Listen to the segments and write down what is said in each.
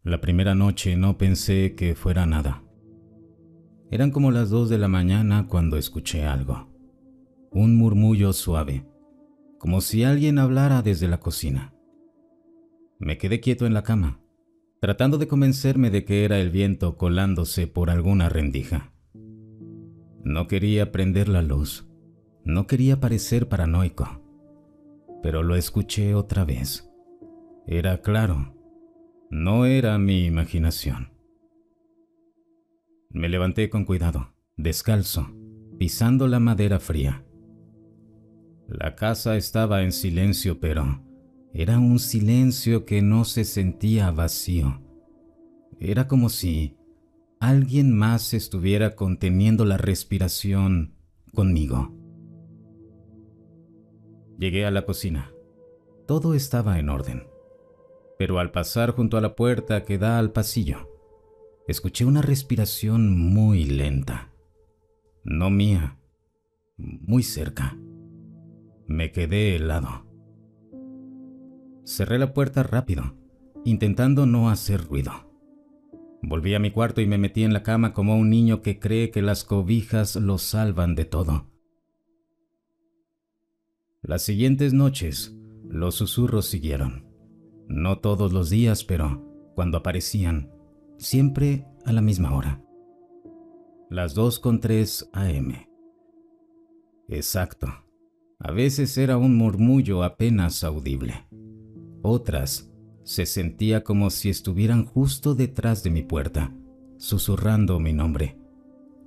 La primera noche no pensé que fuera nada. Eran como las 2 de la mañana cuando escuché algo. Un murmullo suave, como si alguien hablara desde la cocina. Me quedé quieto en la cama, tratando de convencerme de que era el viento colándose por alguna rendija. No quería prender la luz, no quería parecer paranoico, pero lo escuché otra vez. Era claro, no era mi imaginación. Me levanté con cuidado, descalzo, pisando la madera fría. La casa estaba en silencio, pero era un silencio que no se sentía vacío. Era como si alguien más estuviera conteniendo la respiración conmigo. Llegué a la cocina. Todo estaba en orden. Pero al pasar junto a la puerta que da al pasillo, escuché una respiración muy lenta. No mía, muy cerca. Me quedé helado. Cerré la puerta rápido, intentando no hacer ruido. Volví a mi cuarto y me metí en la cama como un niño que cree que las cobijas lo salvan de todo. Las siguientes noches, los susurros siguieron. No todos los días, pero cuando aparecían, siempre a la misma hora. Las 2:03 AM. Exacto. A veces era un murmullo apenas audible. Otras se sentía como si estuvieran justo detrás de mi puerta, susurrando mi nombre,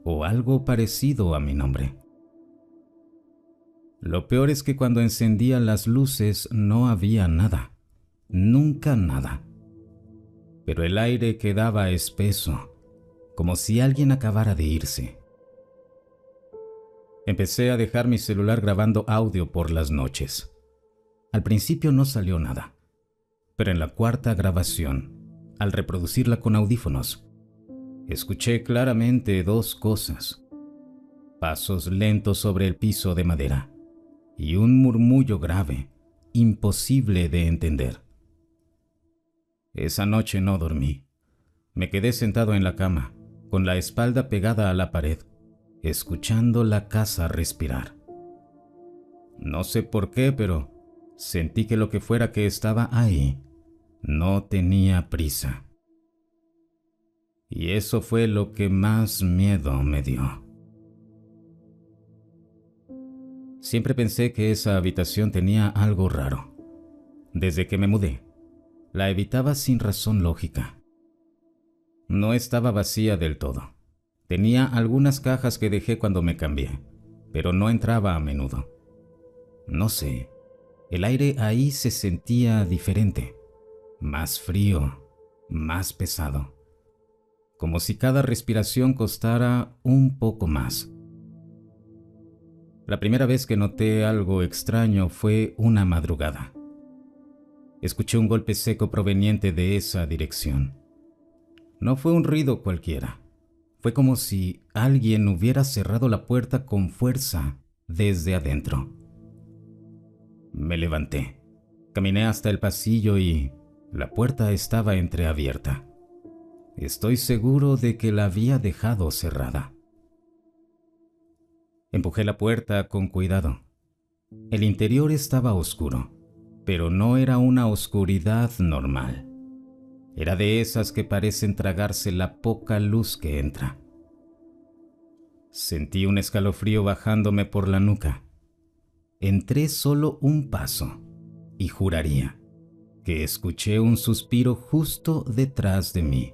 o algo parecido a mi nombre. Lo peor es que cuando encendía las luces no había nada, nunca nada. Pero el aire quedaba espeso, como si alguien acabara de irse. Empecé a dejar mi celular grabando audio por las noches. Al principio no salió nada, pero en la cuarta grabación, al reproducirla con audífonos, escuché claramente dos cosas: pasos lentos sobre el piso de madera y un murmullo grave, imposible de entender. Esa noche no dormí. Me quedé sentado en la cama, con la espalda pegada a la pared, escuchando la casa respirar. No sé por qué, pero sentí que lo que fuera que estaba ahí no tenía prisa. Y eso fue lo que más miedo me dio. Siempre pensé que esa habitación tenía algo raro. Desde que me mudé, la evitaba sin razón lógica. No estaba vacía del todo. Tenía algunas cajas que dejé cuando me cambié, pero no entraba a menudo. No sé, el aire ahí se sentía diferente, más frío, más pesado, como si cada respiración costara un poco más. La primera vez que noté algo extraño fue una madrugada. Escuché un golpe seco proveniente de esa dirección. No fue un ruido cualquiera. Fue como si alguien hubiera cerrado la puerta con fuerza desde adentro. Me levanté, caminé hasta el pasillo y la puerta estaba entreabierta. Estoy seguro de que la había dejado cerrada. Empujé la puerta con cuidado. El interior estaba oscuro, pero no era una oscuridad normal. Era de esas que parecen tragarse la poca luz que entra. Sentí un escalofrío bajándome por la nuca. Entré solo un paso y juraría que escuché un suspiro justo detrás de mí.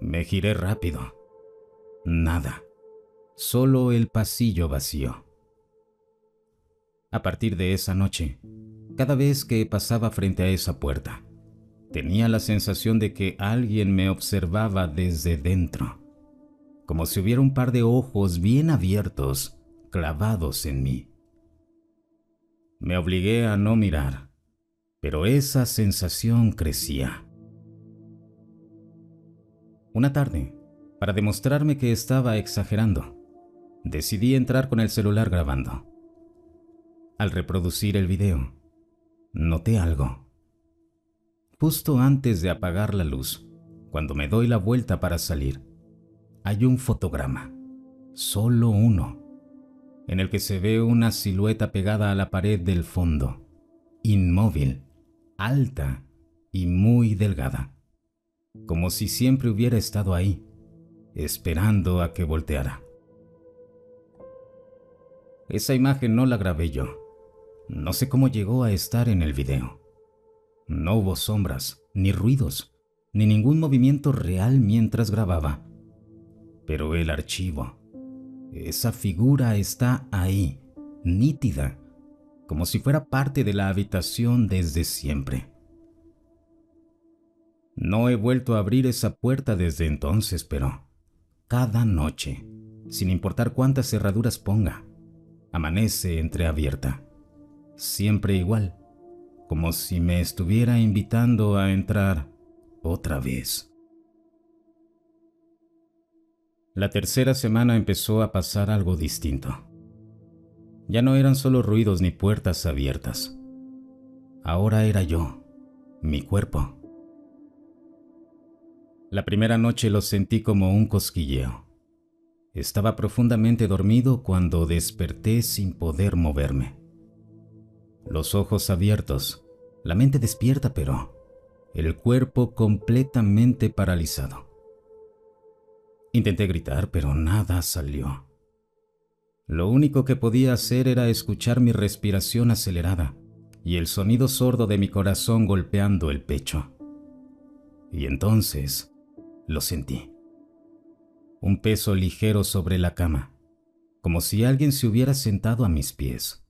Me giré rápido. Nada. Solo el pasillo vacío. A partir de esa noche, cada vez que pasaba frente a esa puerta, tenía la sensación de que alguien me observaba desde dentro, como si hubiera un par de ojos bien abiertos clavados en mí. Me obligué a no mirar, pero esa sensación crecía. Una tarde, para demostrarme que estaba exagerando, decidí entrar con el celular grabando. Al reproducir el video, noté algo. Justo antes de apagar la luz, cuando me doy la vuelta para salir, hay un fotograma, solo uno, en el que se ve una silueta pegada a la pared del fondo, inmóvil, alta y muy delgada, como si siempre hubiera estado ahí, esperando a que volteara. Esa imagen no la grabé yo. No sé cómo llegó a estar en el video. No hubo sombras, ni ruidos, ni ningún movimiento real mientras grababa. Pero el archivo, esa figura está ahí, nítida, como si fuera parte de la habitación desde siempre. No he vuelto a abrir esa puerta desde entonces, pero cada noche, sin importar cuántas cerraduras ponga, amanece entreabierta, siempre igual, como si me estuviera invitando a entrar otra vez. La tercera semana empezó a pasar algo distinto. Ya no eran solo ruidos ni puertas abiertas. Ahora era yo, mi cuerpo. La primera noche lo sentí como un cosquilleo. Estaba profundamente dormido cuando desperté sin poder moverme. Los ojos abiertos, la mente despierta, pero el cuerpo completamente paralizado. Intenté gritar, pero nada salió. Lo único que podía hacer era escuchar mi respiración acelerada y el sonido sordo de mi corazón golpeando el pecho. Y entonces lo sentí. Un peso ligero sobre la cama, como si alguien se hubiera sentado a mis pies.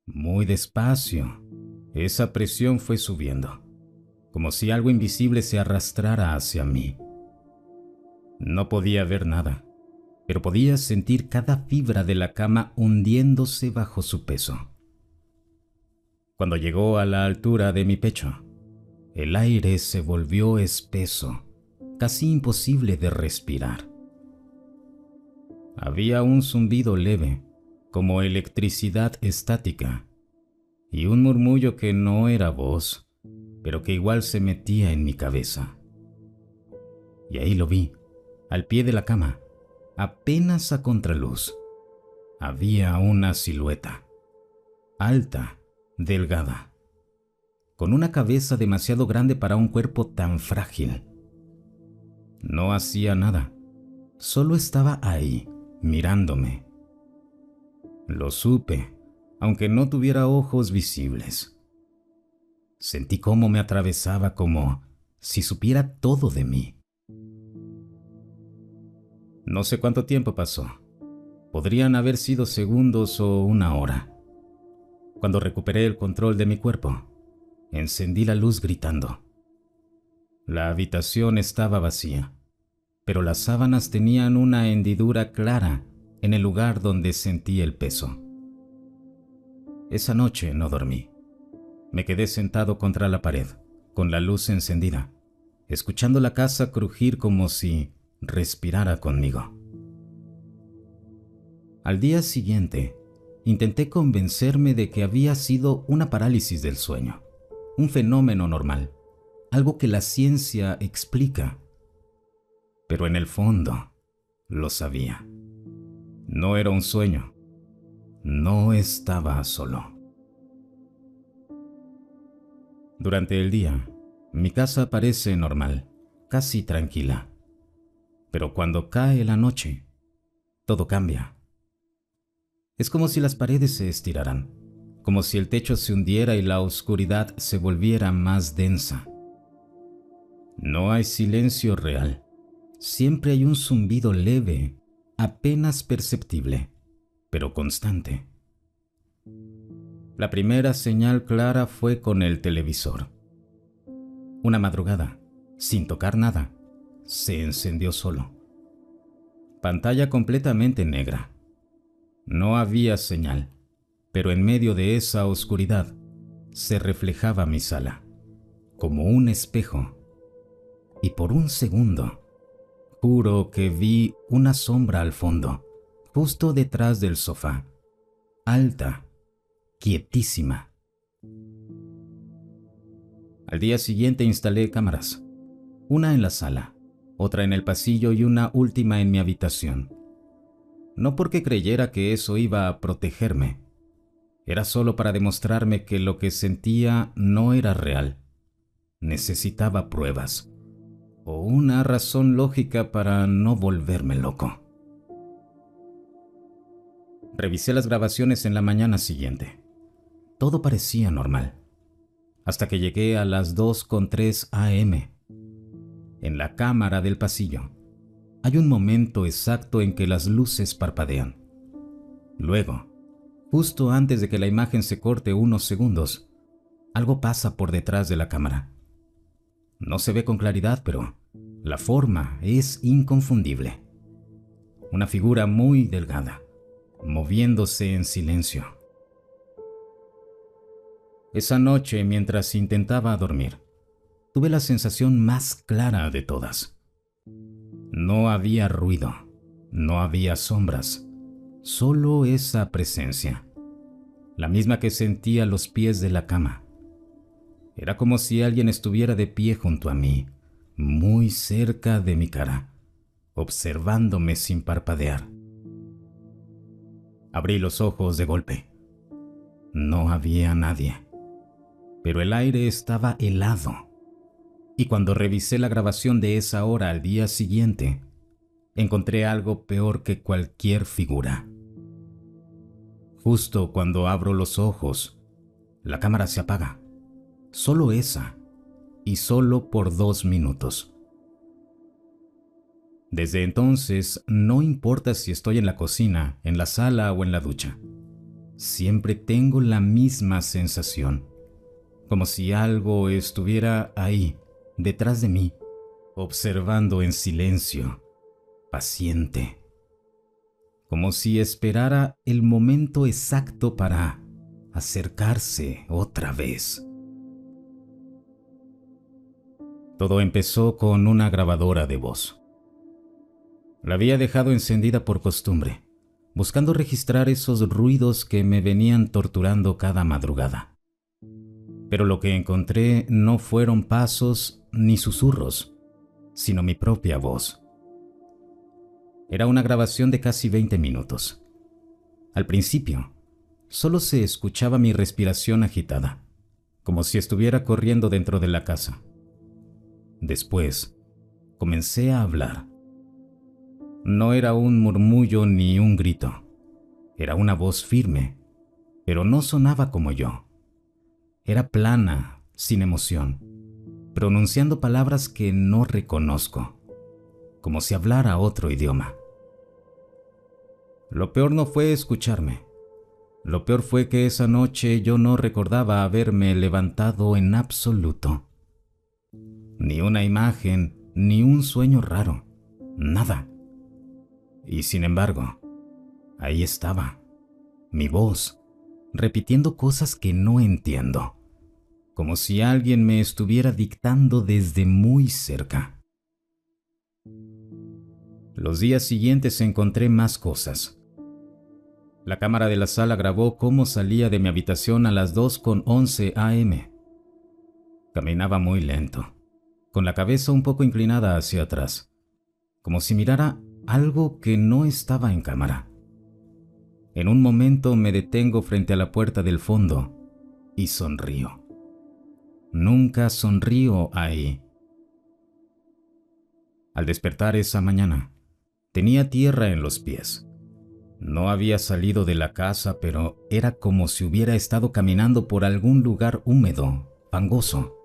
Muy despacio, esa presión fue subiendo, como si algo invisible se arrastrara hacia mí. No podía ver nada, pero podía sentir cada fibra de la cama hundiéndose bajo su peso. Cuando llegó a la altura de mi pecho, el aire se volvió espeso, casi imposible de respirar. Había un zumbido leve, como electricidad estática, y un murmullo que no era voz, pero que igual se metía en mi cabeza. Y ahí lo vi, al pie de la cama, apenas a contraluz. Había una silueta, alta, delgada, con una cabeza demasiado grande para un cuerpo tan frágil. No hacía nada, solo estaba ahí, mirándome. Lo supe, aunque no tuviera ojos visibles. Sentí cómo me atravesaba, como si supiera todo de mí. No sé cuánto tiempo pasó. Podrían haber sido segundos o una hora. Cuando recuperé el control de mi cuerpo, encendí la luz gritando. La habitación estaba vacía, pero las sábanas tenían una hendidura clara en el lugar donde sentí el peso. Esa noche no dormí. Me quedé sentado contra la pared, con la luz encendida, escuchando la casa crujir como si respirara conmigo. Al día siguiente, intenté convencerme de que había sido una parálisis del sueño, un fenómeno normal, algo que la ciencia explica. Pero en el fondo, lo sabía. No era un sueño. No estaba solo. Durante el día, mi casa parece normal, casi tranquila. Pero cuando cae la noche, todo cambia. Es como si las paredes se estiraran, como si el techo se hundiera y la oscuridad se volviera más densa. No hay silencio real. Siempre hay un zumbido leve, apenas perceptible, pero constante. La primera señal clara fue con el televisor. Una madrugada, sin tocar nada, se encendió solo. Pantalla completamente negra. No había señal, pero en medio de esa oscuridad se reflejaba mi sala, como un espejo. Y por un segundo, juro que vi una sombra al fondo, justo detrás del sofá, alta, quietísima. Al día siguiente instalé cámaras, una en la sala, otra en el pasillo y una última en mi habitación. No porque creyera que eso iba a protegerme, era solo para demostrarme que lo que sentía no era real. Necesitaba pruebas o una razón lógica para no volverme loco. Revisé las grabaciones en la mañana siguiente. Todo parecía normal, hasta que llegué a las 2:03 a.m. En la cámara del pasillo, hay un momento exacto en que las luces parpadean. Luego, justo antes de que la imagen se corte unos segundos, algo pasa por detrás de la cámara. No se ve con claridad, pero la forma es inconfundible. Una figura muy delgada, moviéndose en silencio. Esa noche, mientras intentaba dormir, tuve la sensación más clara de todas. No había ruido, no había sombras, solo esa presencia, la misma que sentía a los pies de la cama. Era como si alguien estuviera de pie junto a mí, muy cerca de mi cara, observándome sin parpadear. Abrí los ojos de golpe. No había nadie, pero el aire estaba helado. Y cuando revisé la grabación de esa hora al día siguiente, encontré algo peor que cualquier figura. Justo cuando abro los ojos, la cámara se apaga. Solo esa, y solo por 2 minutos. Desde entonces, no importa si estoy en la cocina, en la sala o en la ducha, siempre tengo la misma sensación, como si algo estuviera ahí, detrás de mí, observando en silencio, paciente, como si esperara el momento exacto para acercarse otra vez. Todo empezó con una grabadora de voz. La había dejado encendida por costumbre, buscando registrar esos ruidos que me venían torturando cada madrugada. Pero lo que encontré no fueron pasos ni susurros, sino mi propia voz. Era una grabación de casi 20 minutos. Al principio, solo se escuchaba mi respiración agitada, como si estuviera corriendo dentro de la casa. Después, comencé a hablar. No era un murmullo ni un grito. Era una voz firme, pero no sonaba como yo. Era plana, sin emoción, pronunciando palabras que no reconozco, como si hablara otro idioma. Lo peor no fue escucharme. Lo peor fue que esa noche yo no recordaba haberme levantado en absoluto. Ni una imagen, ni un sueño raro, nada. Y sin embargo, ahí estaba, mi voz, repitiendo cosas que no entiendo, como si alguien me estuviera dictando desde muy cerca. Los días siguientes encontré más cosas. La cámara de la sala grabó cómo salía de mi habitación a las 2:11 a.m. Caminaba muy lento, con la cabeza un poco inclinada hacia atrás, como si mirara algo que no estaba en cámara. En un momento me detengo frente a la puerta del fondo y sonrío. Nunca sonrío ahí. Al despertar esa mañana, tenía tierra en los pies. No había salido de la casa, pero era como si hubiera estado caminando por algún lugar húmedo, fangoso.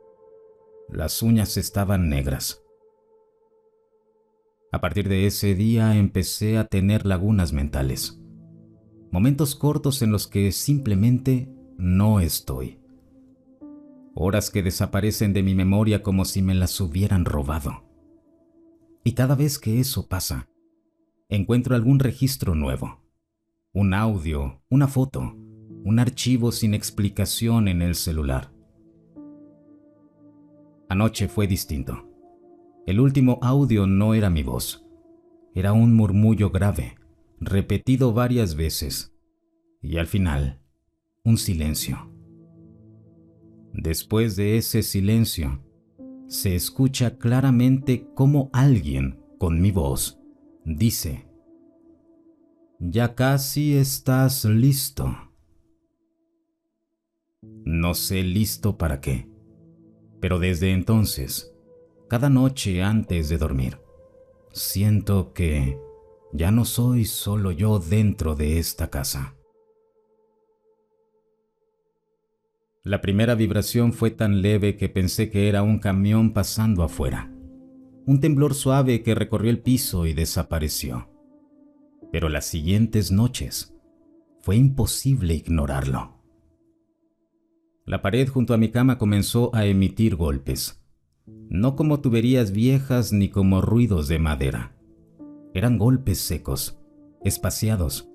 Las uñas estaban negras. A partir de ese día empecé a tener lagunas mentales. Momentos cortos en los que simplemente no estoy. Horas que desaparecen de mi memoria como si me las hubieran robado. Y cada vez que eso pasa, encuentro algún registro nuevo. Un audio, una foto, un archivo sin explicación en el celular. Anoche fue distinto. El último audio no era mi voz. Era un murmullo grave, repetido varias veces. Y al final, un silencio. Después de ese silencio, se escucha claramente cómo alguien, con mi voz, dice: «Ya casi estás listo». No sé listo para qué, pero desde entonces, cada noche antes de dormir, siento que ya no soy solo yo dentro de esta casa. La primera vibración fue tan leve que pensé que era un camión pasando afuera. Un temblor suave que recorrió el piso y desapareció. Pero las siguientes noches fue imposible ignorarlo. La pared junto a mi cama comenzó a emitir golpes, no como tuberías viejas ni como ruidos de madera. Eran golpes secos, espaciados,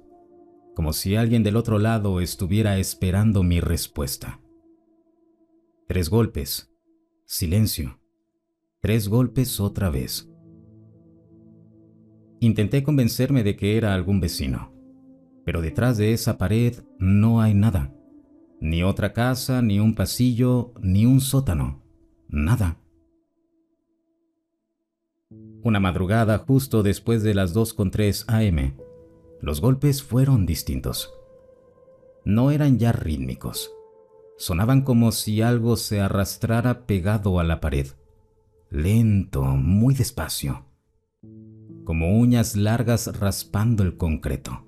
como si alguien del otro lado estuviera esperando mi respuesta. 3 golpes, silencio, 3 golpes otra vez. Intenté convencerme de que era algún vecino, pero detrás de esa pared no hay nada. Ni otra casa, ni un pasillo, ni un sótano. Nada. Una madrugada justo después de las 2:03 am, los golpes fueron distintos. No eran ya rítmicos. Sonaban como si algo se arrastrara pegado a la pared. Lento, muy despacio. Como uñas largas raspando el concreto.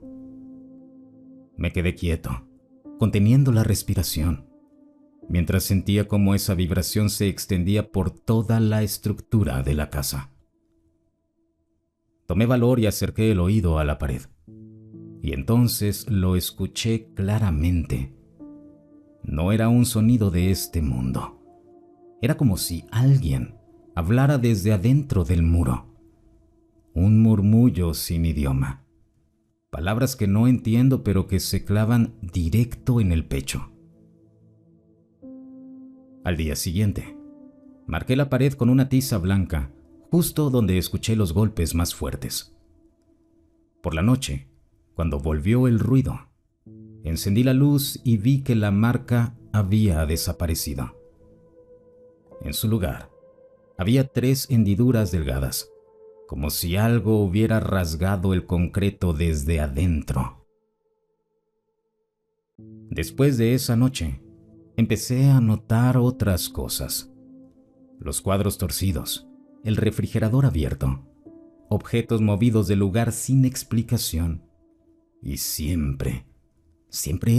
Me quedé quieto, conteniendo la respiración, mientras sentía cómo esa vibración se extendía por toda la estructura de la casa. Tomé valor y acerqué el oído a la pared, y entonces lo escuché claramente. No era un sonido de este mundo. Era como si alguien hablara desde adentro del muro. Un murmullo sin idioma. Palabras que no entiendo pero que se clavan directo en el pecho. Al día siguiente, marqué la pared con una tiza blanca, justo donde escuché los golpes más fuertes. Por la noche, cuando volvió el ruido, encendí la luz y vi que la marca había desaparecido. En su lugar, había 3 hendiduras delgadas, como si algo hubiera rasgado el concreto desde adentro. Después de esa noche, empecé a notar otras cosas. Los cuadros torcidos, el refrigerador abierto, objetos movidos del lugar sin explicación. Y siempre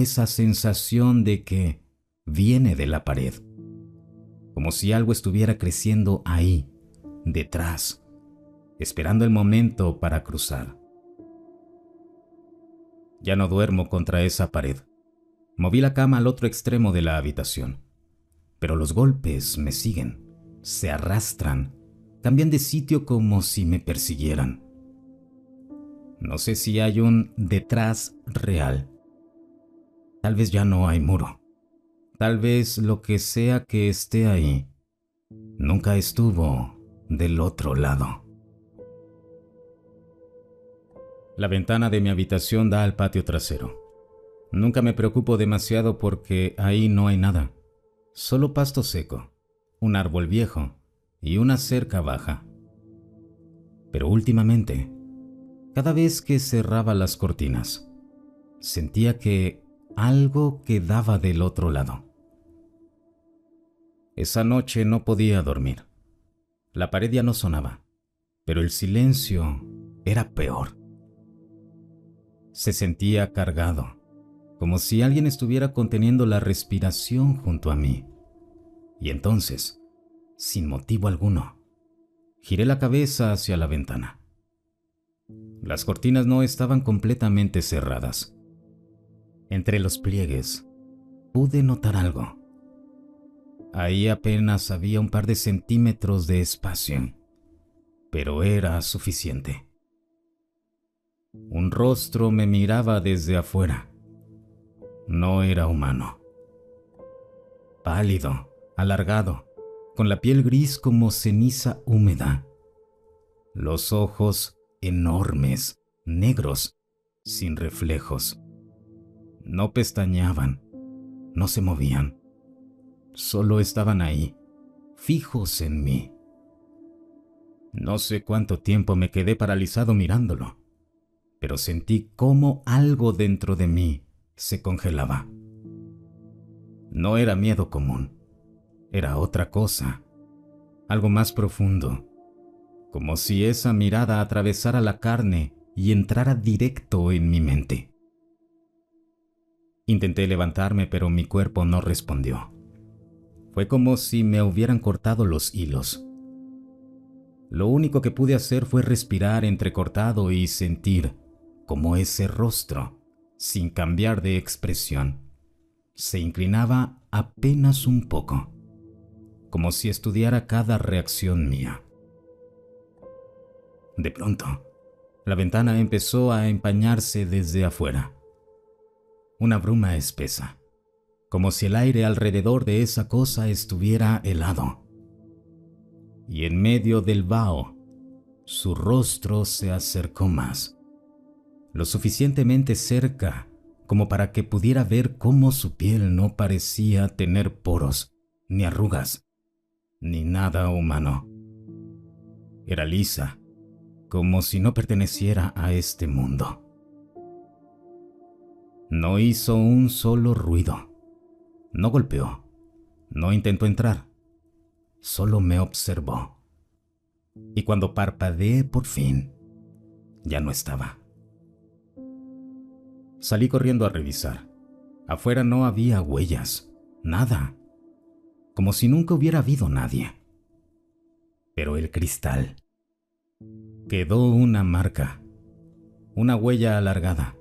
esa sensación de que viene de la pared. Como si algo estuviera creciendo ahí, detrás, esperando el momento para cruzar. Ya no duermo contra esa pared. Moví la cama al otro extremo de la habitación. Pero los golpes me siguen, se arrastran, cambian de sitio como si me persiguieran. No sé si hay un detrás real. Tal vez ya no hay muro. Tal vez lo que sea que esté ahí nunca estuvo del otro lado. La ventana de mi habitación da al patio trasero. Nunca me preocupo demasiado porque ahí no hay nada. Solo pasto seco, un árbol viejo y una cerca baja. Pero últimamente, cada vez que cerraba las cortinas, sentía que algo quedaba del otro lado. Esa noche no podía dormir. La pared ya no sonaba, pero el silencio era peor. Se sentía cargado, como si alguien estuviera conteniendo la respiración junto a mí. Y entonces, sin motivo alguno, giré la cabeza hacia la ventana. Las cortinas no estaban completamente cerradas. Entre los pliegues, pude notar algo. Ahí apenas había un par de centímetros de espacio, pero era suficiente. Un rostro me miraba desde afuera. No era humano. Pálido, alargado, con la piel gris como ceniza húmeda. Los ojos enormes, negros, sin reflejos. No pestañeaban, no se movían. Solo estaban ahí, fijos en mí. No sé cuánto tiempo me quedé paralizado mirándolo, pero sentí cómo algo dentro de mí se congelaba. No era miedo común, era otra cosa, algo más profundo, como si esa mirada atravesara la carne y entrara directo en mi mente. Intenté levantarme, pero mi cuerpo no respondió. Fue como si me hubieran cortado los hilos. Lo único que pude hacer fue respirar entrecortado y sentir cómo ese rostro, sin cambiar de expresión, se inclinaba apenas un poco, como si estudiara cada reacción mía. De pronto, la ventana empezó a empañarse desde afuera. Una bruma espesa, como si el aire alrededor de esa cosa estuviera helado. Y en medio del vaho, su rostro se acercó más, lo suficientemente cerca como para que pudiera ver cómo su piel no parecía tener poros, ni arrugas, ni nada humano. Era lisa, como si no perteneciera a este mundo. No hizo un solo ruido, no golpeó, no intentó entrar, solo me observó. Y cuando parpadeé por fin, ya no estaba. Salí corriendo a revisar. Afuera no había huellas, nada, como si nunca hubiera habido nadie. Pero el cristal, quedó una marca, una huella alargada,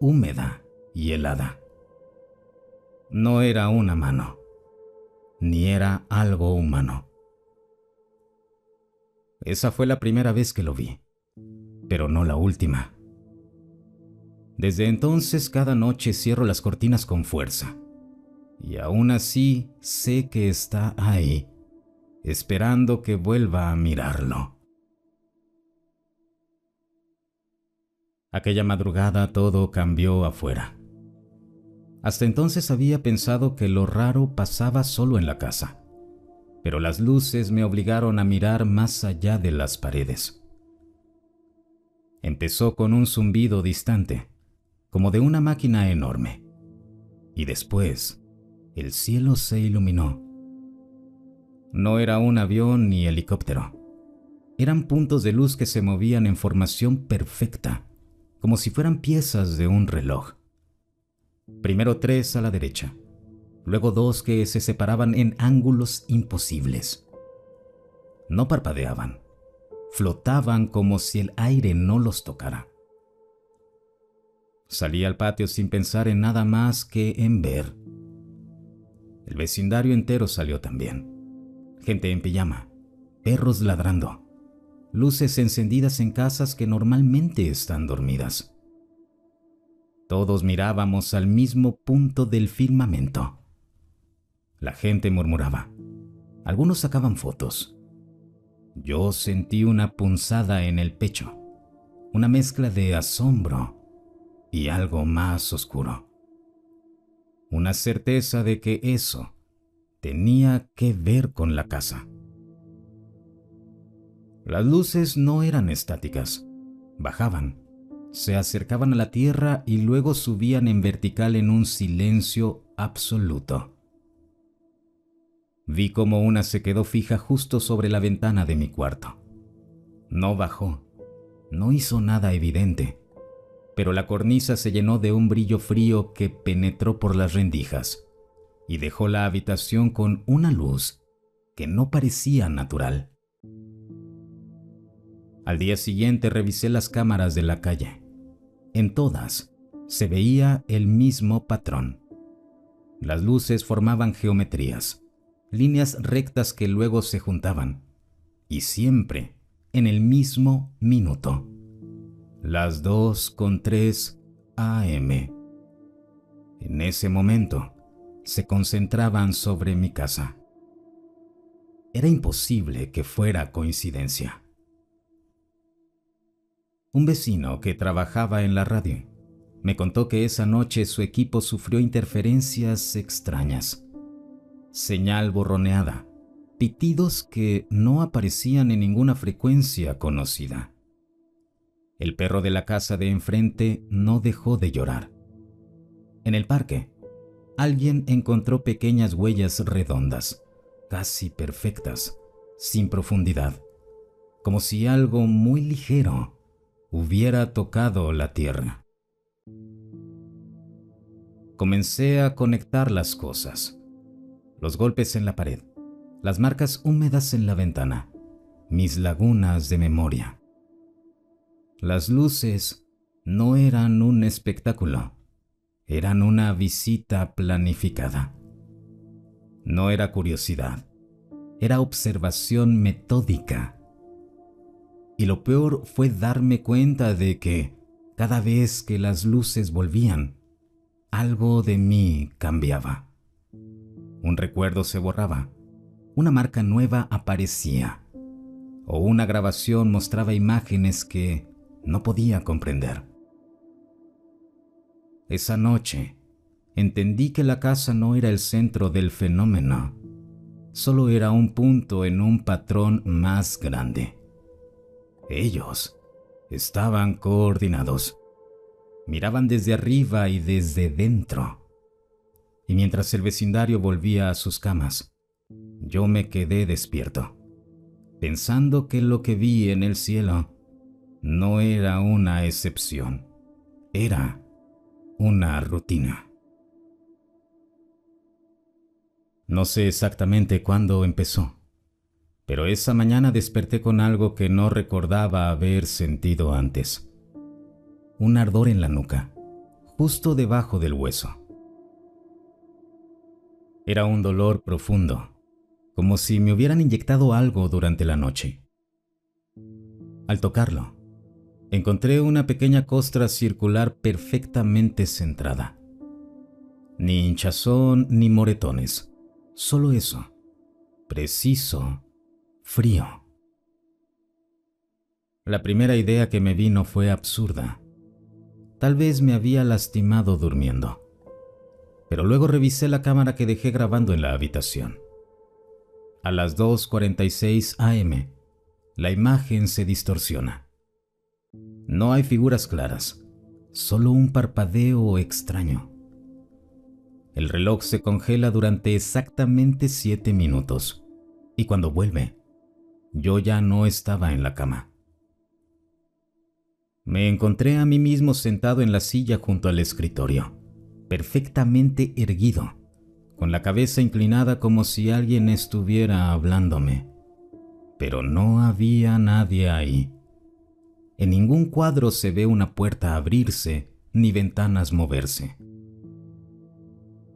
húmeda y helada. No era una mano, ni era algo humano. Esa fue la primera vez que lo vi, pero no la última. Desde entonces cada noche cierro las cortinas con fuerza, y aún así sé que está ahí, esperando que vuelva a mirarlo. Aquella madrugada todo cambió afuera. Hasta entonces había pensado que lo raro pasaba solo en la casa, pero las luces me obligaron a mirar más allá de las paredes. Empezó con un zumbido distante, como de una máquina enorme, y después el cielo se iluminó. No era un avión ni helicóptero, eran puntos de luz que se movían en formación perfecta, como si fueran piezas de un reloj. Primero 3 a la derecha, luego 2 que se separaban en ángulos imposibles. No parpadeaban, flotaban como si el aire no los tocara. Salí al patio sin pensar en nada más que en ver. El vecindario entero salió también. Gente en pijama, perros ladrando, luces encendidas en casas que normalmente están dormidas. Todos mirábamos al mismo punto del firmamento. La gente murmuraba. Algunos sacaban fotos. Yo sentí una punzada en el pecho, una mezcla de asombro y algo más oscuro. Una certeza de que eso tenía que ver con la casa. Las luces no eran estáticas, bajaban, se acercaban a la tierra y luego subían en vertical en un silencio absoluto. Vi cómo una se quedó fija justo sobre la ventana de mi cuarto. No bajó, no hizo nada evidente, pero la cornisa se llenó de un brillo frío que penetró por las rendijas y dejó la habitación con una luz que no parecía natural. Al día siguiente revisé las cámaras de la calle. En todas se veía el mismo patrón. Las luces formaban geometrías, líneas rectas que luego se juntaban, y siempre en el mismo minuto. Las 2:03 a.m. En ese momento se concentraban sobre mi casa. Era imposible que fuera coincidencia. Un vecino que trabajaba en la radio me contó que esa noche su equipo sufrió interferencias extrañas. señal borroneada, pitidos que no aparecían en ninguna frecuencia conocida. El perro de la casa de enfrente no dejó de llorar. En el parque, alguien encontró pequeñas huellas redondas, casi perfectas, sin profundidad, como si algo muy ligero hubiera tocado la tierra. Comencé a conectar las cosas. Los golpes en la pared, las marcas húmedas en la ventana, mis lagunas de memoria. Las luces no eran un espectáculo, eran una visita planificada. No era curiosidad, era observación metódica. Y lo peor fue darme cuenta de que, cada vez que las luces volvían, algo de mí cambiaba. Un recuerdo se borraba, una marca nueva aparecía, o una grabación mostraba imágenes que no podía comprender. Esa noche, entendí que la casa no era el centro del fenómeno, solo era un punto en un patrón más grande. Ellos estaban coordinados, miraban desde arriba y desde dentro. Y mientras el vecindario volvía a sus camas, yo me quedé despierto, pensando que lo que vi en el cielo no era una excepción, era una rutina. No sé exactamente cuándo empezó, pero esa mañana desperté con algo que no recordaba haber sentido antes. Un ardor en la nuca, justo debajo del hueso. Era un dolor profundo, como si me hubieran inyectado algo durante la noche. Al tocarlo, encontré una pequeña costra circular perfectamente centrada. Ni hinchazón ni moretones, solo eso, preciso, frío. La primera idea que me vino fue absurda. Tal vez me había lastimado durmiendo. Pero luego revisé la cámara que dejé grabando en la habitación. A las 2:46 am, la imagen se distorsiona. No hay figuras claras, solo un parpadeo extraño. El reloj se congela durante exactamente 7 minutos, y cuando vuelve, yo ya no estaba en la cama. Me encontré a mí mismo sentado en la silla junto al escritorio, perfectamente erguido, con la cabeza inclinada como si alguien estuviera hablándome. Pero no había nadie ahí. En ningún cuadro se ve una puerta abrirse ni ventanas moverse.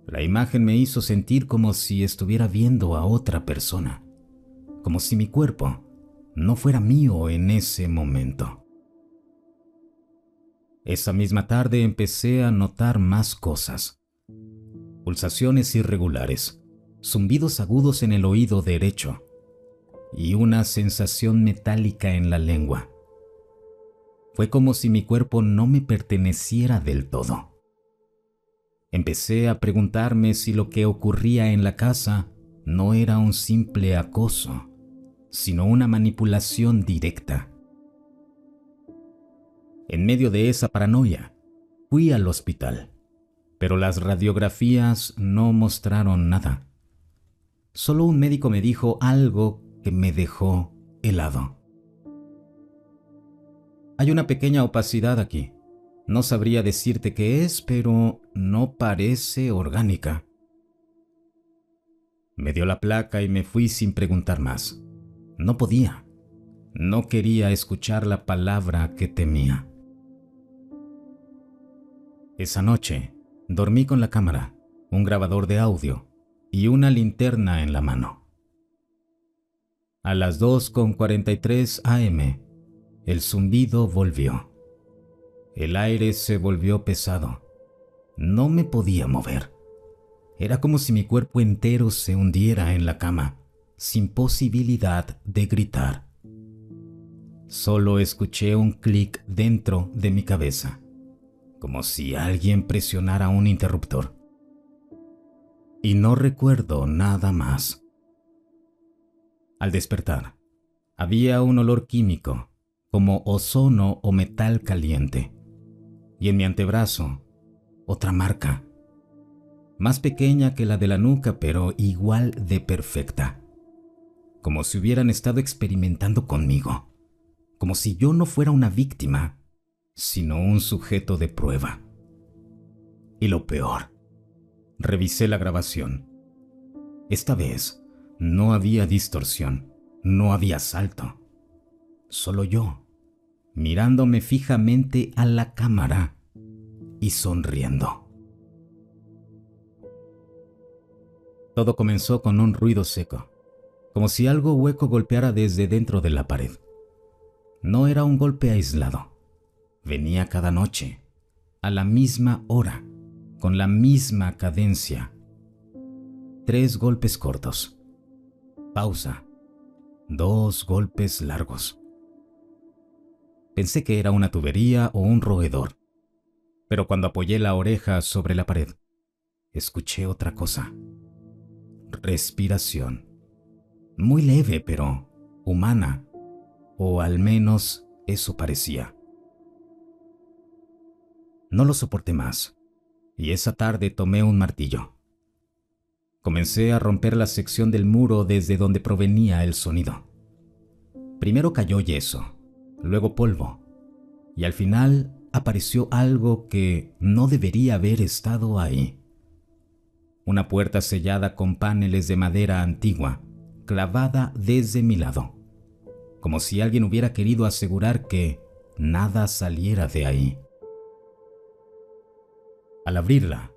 La imagen me hizo sentir como si estuviera viendo a otra persona, como si mi cuerpo no fuera mío en ese momento. Esa misma tarde empecé a notar más cosas. Pulsaciones irregulares, zumbidos agudos en el oído derecho y una sensación metálica en la lengua. Fue como si mi cuerpo no me perteneciera del todo. Empecé a preguntarme si lo que ocurría en la casa no era un simple acoso, sino una manipulación directa. En medio de esa paranoia, fui al hospital, pero las radiografías no mostraron nada. Solo un médico me dijo algo que me dejó helado. Hay una pequeña opacidad aquí. No sabría decirte qué es, pero no parece orgánica. Me dio la placa y me fui sin preguntar más. No podía. No quería escuchar la palabra que temía. Esa noche, dormí con la cámara, un grabador de audio y una linterna en la mano. A las 2:43 am, el zumbido volvió. El aire se volvió pesado. No me podía mover. Era como si mi cuerpo entero se hundiera en la cama, sin posibilidad de gritar. Solo escuché un clic dentro de mi cabeza, como si alguien presionara un interruptor. y no recuerdo nada más. Al despertar, había un olor químico, como ozono o metal caliente, y en mi antebrazo, otra marca, más pequeña que la de la nuca, pero igual de perfecta, como si hubieran estado experimentando conmigo, como si yo no fuera una víctima, sino un sujeto de prueba. Y lo peor, revisé la grabación. Esta vez no había distorsión, no había salto. Solo yo, mirándome fijamente a la cámara y sonriendo. Todo comenzó con un ruido seco, como si algo hueco golpeara desde dentro de la pared. No era un golpe aislado. Venía cada noche, a la misma hora, con la misma cadencia. 3 golpes cortos. Pausa. 2 golpes largos. Pensé que era una tubería o un roedor, pero cuando apoyé la oreja sobre la pared, escuché otra cosa. Respiración. Muy leve, pero humana, o al menos eso parecía. No lo soporté más, y esa tarde tomé un martillo. Comencé a romper la sección del muro desde donde provenía el sonido. Primero cayó yeso, luego polvo, y al final apareció algo que no debería haber estado ahí. Una puerta sellada con paneles de madera antigua, clavada desde mi lado, como si alguien hubiera querido asegurar que nada saliera de ahí. Al abrirla,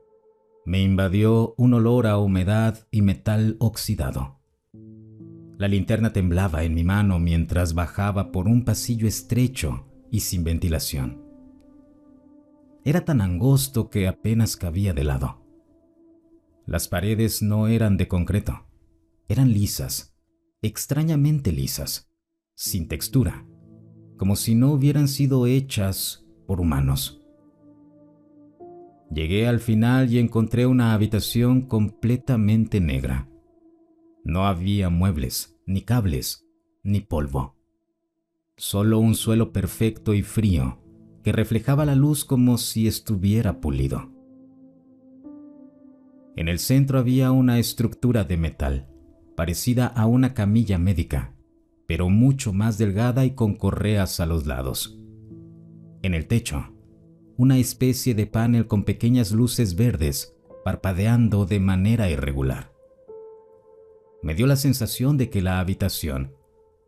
me invadió un olor a humedad y metal oxidado. La linterna temblaba en mi mano mientras bajaba por un pasillo estrecho y sin ventilación. Era tan angosto que apenas cabía de lado. Las paredes no eran de concreto, eran lisas, extrañamente lisas, sin textura, como si no hubieran sido hechas por humanos. Llegué al final y encontré una habitación completamente negra. No había muebles, ni cables, ni polvo. Solo un suelo perfecto y frío que reflejaba la luz como si estuviera pulido. En el centro había una estructura de metal, parecida a una camilla médica, pero mucho más delgada y con correas a los lados. En el techo, una especie de panel con pequeñas luces verdes parpadeando de manera irregular. Me dio la sensación de que la habitación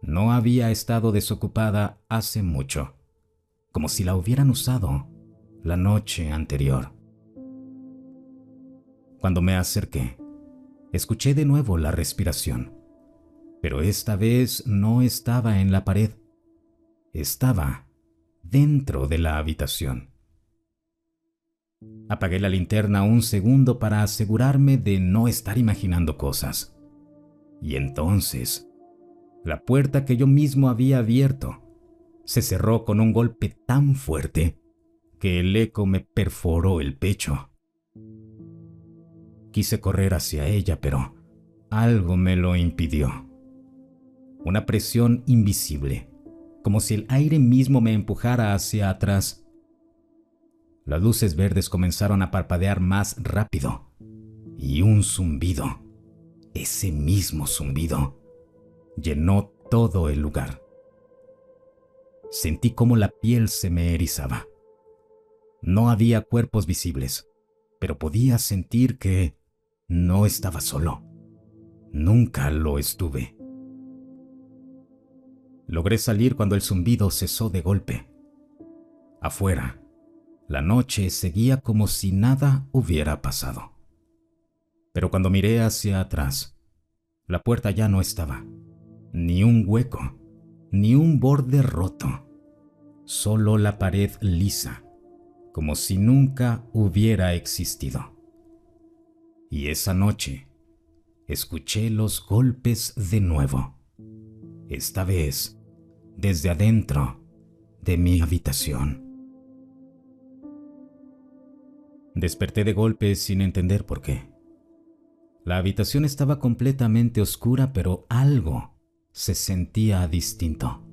no había estado desocupada hace mucho, como si la hubieran usado la noche anterior. Cuando me acerqué, escuché de nuevo la respiración, pero esta vez no estaba en la pared, estaba dentro de la habitación. Apagué la linterna un segundo para asegurarme de no estar imaginando cosas. Y entonces, la puerta que yo mismo había abierto se cerró con un golpe tan fuerte que el eco me perforó el pecho. Quise correr hacia ella, pero algo me lo impidió. Una presión invisible, como si el aire mismo me empujara hacia atrás. Las luces verdes comenzaron a parpadear más rápido, y un zumbido, ese mismo zumbido, llenó todo el lugar. Sentí cómo la piel se me erizaba. No había cuerpos visibles, pero podía sentir que no estaba solo. Nunca lo estuve. Logré salir cuando el zumbido cesó de golpe. Afuera, la noche seguía como si nada hubiera pasado. Pero cuando miré hacia atrás, la puerta ya no estaba. Ni un hueco, ni un borde roto. Solo la pared lisa, como si nunca hubiera existido. Y esa noche, escuché los golpes de nuevo. Esta vez, desde adentro de mi habitación. Desperté de golpe sin entender por qué. La habitación estaba completamente oscura, pero algo se sentía distinto.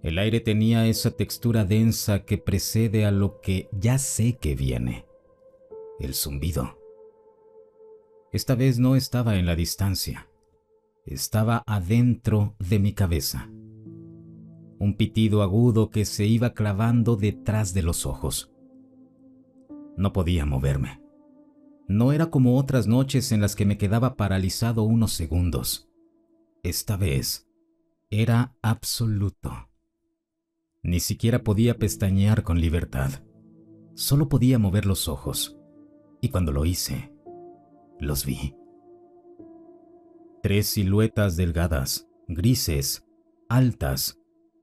El aire tenía esa textura densa que precede a lo que ya sé que viene: el zumbido. Esta vez no estaba en la distancia, estaba adentro de mi cabeza. Un pitido agudo que se iba clavando detrás de los ojos. No podía moverme. No era como otras noches en las que me quedaba paralizado unos segundos. Esta vez era absoluto. Ni siquiera podía pestañear con libertad. Solo podía mover los ojos. Y cuando lo hice, los vi. 3 siluetas delgadas, grises, altas,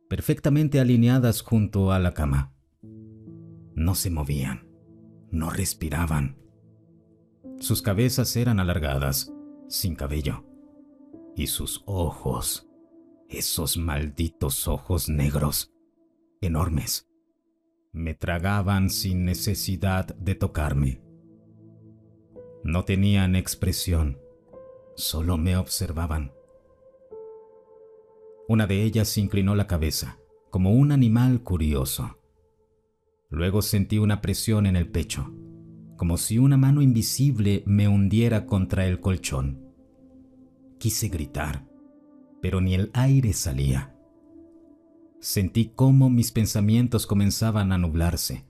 perfectamente alineadas junto a la cama. No se movían, no respiraban. Sus cabezas eran alargadas, sin cabello. Y sus ojos, esos malditos ojos negros, enormes, me tragaban sin necesidad de tocarme. No tenían expresión, solo me observaban. Una de ellas inclinó la cabeza, como un animal curioso. Luego sentí una presión en el pecho, como si una mano invisible me hundiera contra el colchón. Quise gritar, pero ni el aire salía. Sentí cómo mis pensamientos comenzaban a nublarse,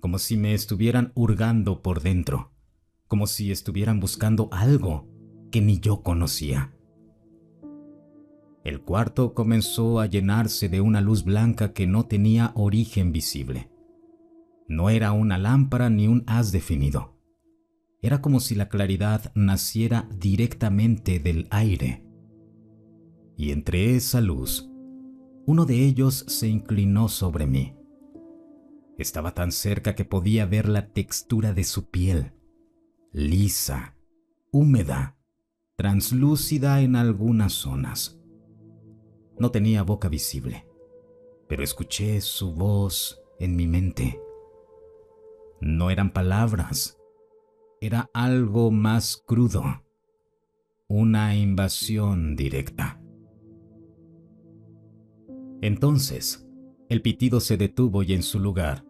como si me estuvieran hurgando por dentro, como si estuvieran buscando algo que ni yo conocía. El cuarto comenzó a llenarse de una luz blanca que no tenía origen visible. No era una lámpara ni un haz definido. Era como si la claridad naciera directamente del aire. Y entre esa luz, uno de ellos se inclinó sobre mí. Estaba tan cerca que podía ver la textura de su piel, lisa, húmeda, translúcida en algunas zonas. No tenía boca visible, pero escuché su voz en mi mente. No eran palabras, era algo más crudo, una invasión directa. Entonces, el pitido se detuvo y en su lugar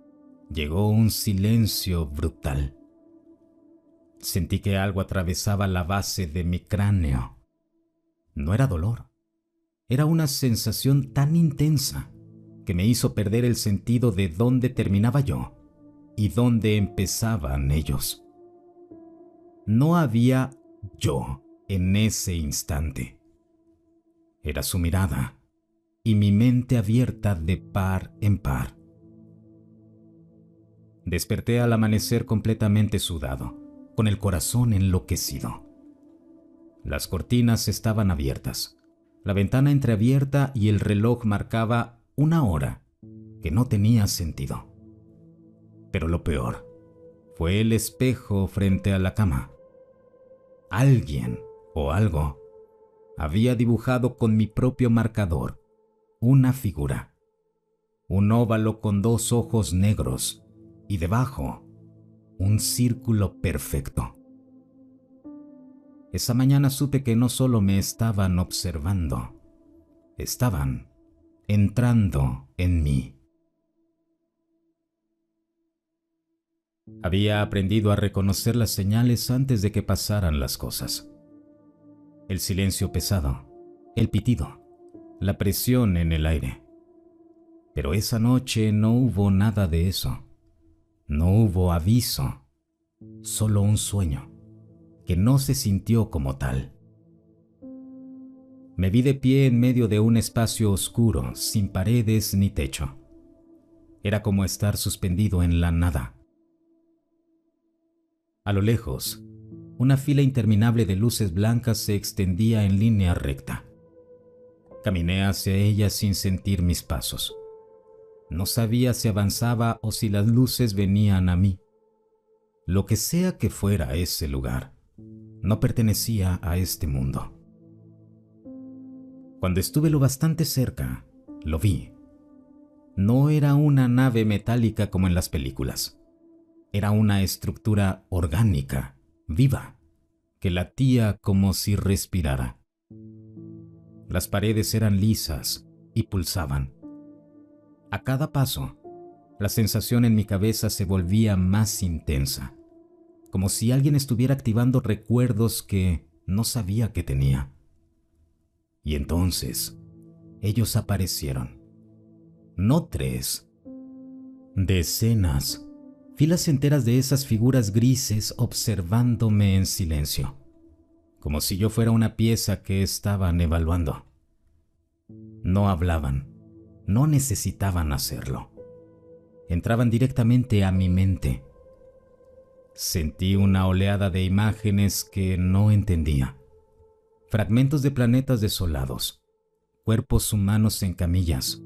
llegó un silencio brutal. Sentí que algo atravesaba la base de mi cráneo. No era dolor, era una sensación tan intensa que me hizo perder el sentido de dónde terminaba yo y dónde empezaban ellos. No había yo en ese instante. Era su mirada y mi mente abierta de par en par. Desperté al amanecer completamente sudado, con el corazón enloquecido. Las cortinas estaban abiertas, la ventana entreabierta y el reloj marcaba una hora que no tenía sentido. Pero lo peor fue el espejo frente a la cama. Alguien o algo había dibujado con mi propio marcador una figura, un óvalo con 2 ojos negros y debajo un círculo perfecto. Esa mañana supe que no solo me estaban observando, estaban entrando en mí. Había aprendido a reconocer las señales antes de que pasaran las cosas. El silencio pesado, el pitido, la presión en el aire. Pero esa noche no hubo nada de eso. No hubo aviso, solo un sueño que no se sintió como tal. Me vi de pie en medio de un espacio oscuro, sin paredes ni techo. Era como estar suspendido en la nada. A lo lejos, una fila interminable de luces blancas se extendía en línea recta. Caminé hacia ella sin sentir mis pasos. No sabía si avanzaba o si las luces venían a mí. Lo que sea que fuera ese lugar, no pertenecía a este mundo. Cuando estuve lo bastante cerca, lo vi. No era una nave metálica como en las películas. Era una estructura orgánica, viva, que latía como si respirara. Las paredes eran lisas y pulsaban. A cada paso, la sensación en mi cabeza se volvía más intensa, como si alguien estuviera activando recuerdos que no sabía que tenía. Y entonces, ellos aparecieron. No 3, decenas, filas enteras de esas figuras grises observándome en silencio, como si yo fuera una pieza que estaban evaluando. No hablaban, no necesitaban hacerlo. Entraban directamente a mi mente. Sentí una oleada de imágenes que no entendía. Fragmentos de planetas desolados, cuerpos humanos en camillas,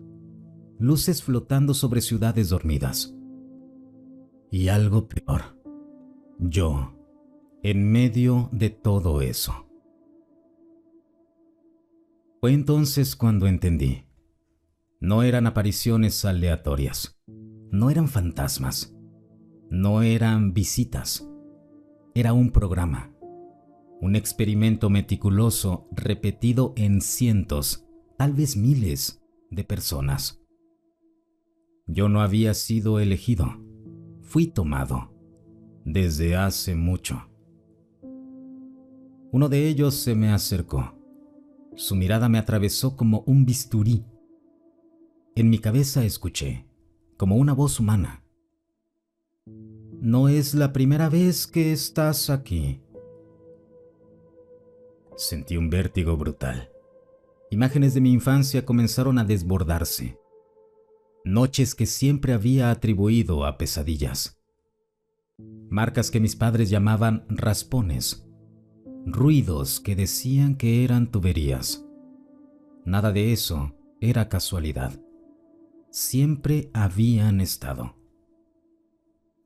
luces flotando sobre ciudades dormidas. Y algo peor, yo, en medio de todo eso. Fue entonces cuando entendí. No eran apariciones aleatorias, no eran fantasmas, no eran visitas. Era un programa, un experimento meticuloso repetido en cientos, tal vez miles de personas. Yo no había sido elegido, fui tomado, desde hace mucho. Uno de ellos se me acercó. Su mirada me atravesó como un bisturí. En mi cabeza escuché, como una voz humana: «No es la primera vez que estás aquí». Sentí un vértigo brutal. Imágenes de mi infancia comenzaron a desbordarse. Noches que siempre había atribuido a pesadillas. Marcas que mis padres llamaban raspones. Ruidos que decían que eran tuberías. Nada de eso era casualidad. Siempre habían estado.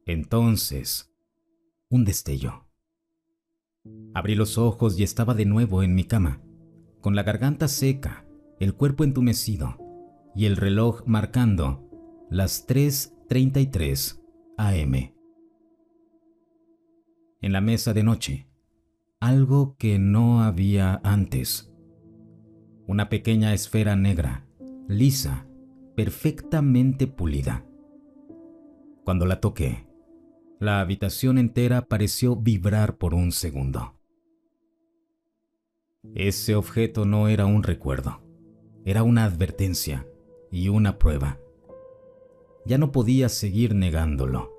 Entonces, un destello. Abrí los ojos y estaba de nuevo en mi cama, con la garganta seca, el cuerpo entumecido y el reloj marcando las 3:33 AM. En la mesa de noche, algo que no había antes. Una pequeña esfera negra, lisa, perfectamente pulida. Cuando la toqué, la habitación entera pareció vibrar por un segundo. Ese objeto no era un recuerdo, era una advertencia y una prueba. Ya no podía seguir negándolo.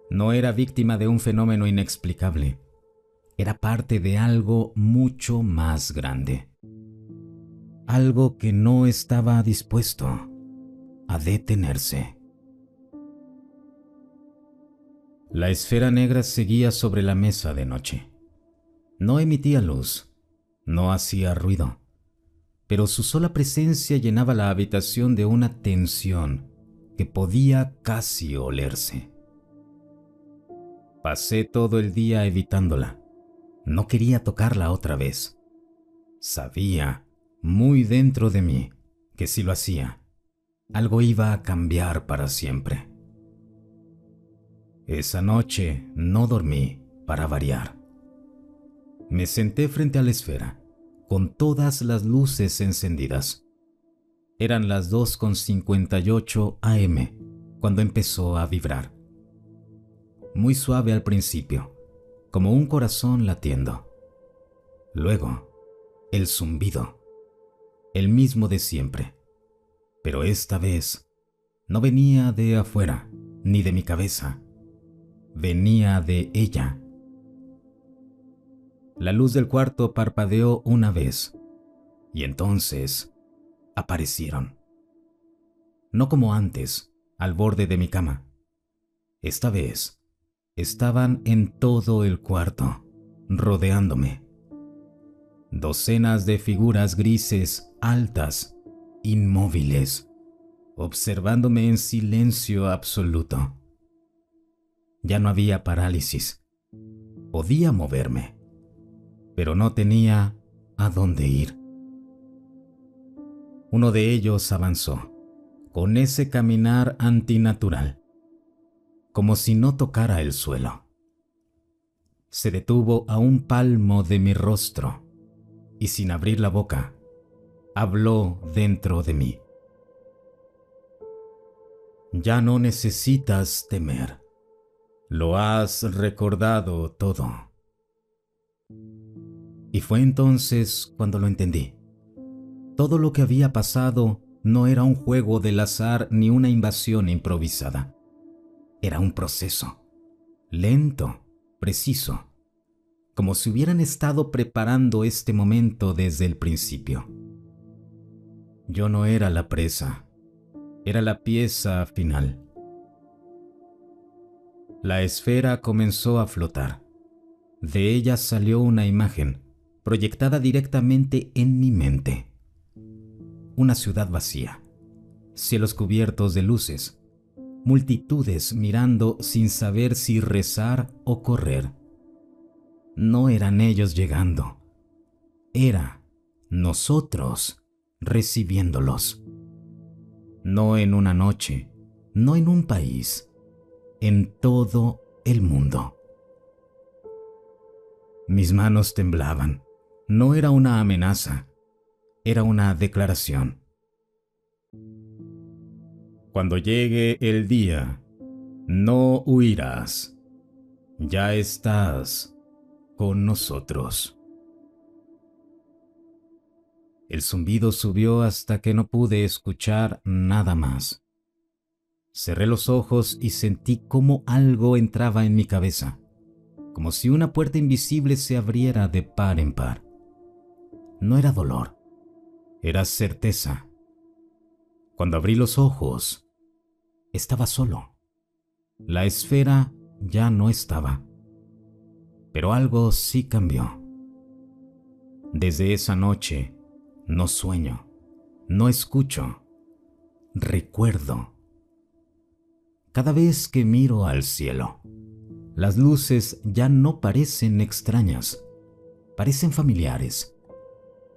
No era víctima de un fenómeno inexplicable. Era parte de algo mucho más grande. Algo que no estaba dispuesto a detenerse. La esfera negra seguía sobre la mesa de noche. No emitía luz, no hacía ruido, pero su sola presencia llenaba la habitación de una tensión que podía casi olerse. Pasé todo el día evitándola. No quería tocarla otra vez. Sabía, muy dentro de mí, que si lo hacía, algo iba a cambiar para siempre. Esa noche no dormí, para variar. Me senté frente a la esfera, con todas las luces encendidas. Eran las 2:58 AM cuando empezó a vibrar. Muy suave al principio, como un corazón latiendo. Luego, el zumbido, el mismo de siempre. Pero esta vez, no venía de afuera, ni de mi cabeza. Venía de ella. La luz del cuarto parpadeó una vez, y entonces aparecieron. No como antes, al borde de mi cama. Esta vez, estaban en todo el cuarto, rodeándome. Docenas de figuras grises, altas, inmóviles, observándome en silencio absoluto. Ya no había parálisis. Podía moverme, pero no tenía a dónde ir. Uno de ellos avanzó, con ese caminar antinatural, como si no tocara el suelo. se detuvo a un palmo de mi rostro y sin abrir la boca, habló dentro de mí. Ya no necesitas temer. Lo has recordado todo. Y fue entonces cuando lo entendí. Todo lo que había pasado no era un juego del azar ni una invasión improvisada. Era un proceso, lento, preciso, como si hubieran estado preparando este momento desde el principio. Yo no era la presa, era la pieza final. La esfera comenzó a flotar. De ella salió una imagen, proyectada directamente en mi mente. Una ciudad vacía, cielos cubiertos de luces, multitudes mirando sin saber si rezar o correr. No eran ellos llegando, era nosotros recibiéndolos. No en una noche, no en un país, en todo el mundo. Mis manos temblaban. No era una amenaza, era una declaración. Cuando llegue el día, no huirás. Ya estás con nosotros. El zumbido subió hasta que no pude escuchar nada más. Cerré los ojos y sentí cómo algo entraba en mi cabeza, como si una puerta invisible se abriera de par en par. No era dolor, era certeza. Cuando abrí los ojos, estaba solo. La esfera ya no estaba. Pero algo sí cambió. Desde esa noche, no sueño, no escucho, recuerdo. Cada vez que miro al cielo, las luces ya no parecen extrañas, parecen familiares,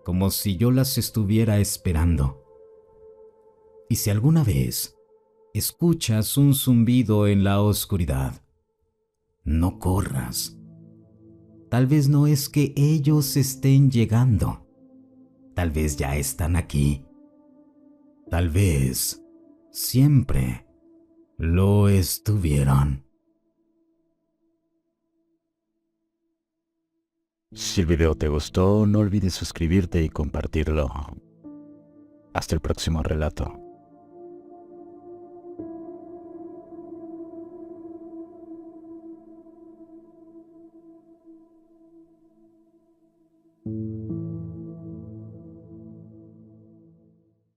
como si yo las estuviera esperando. Y si alguna vez escuchas un zumbido en la oscuridad, no corras. Tal vez no es que ellos estén llegando, tal vez ya están aquí, tal vez siempre lo estuvieron. Si el video te gustó, no olvides suscribirte y compartirlo. Hasta el próximo relato.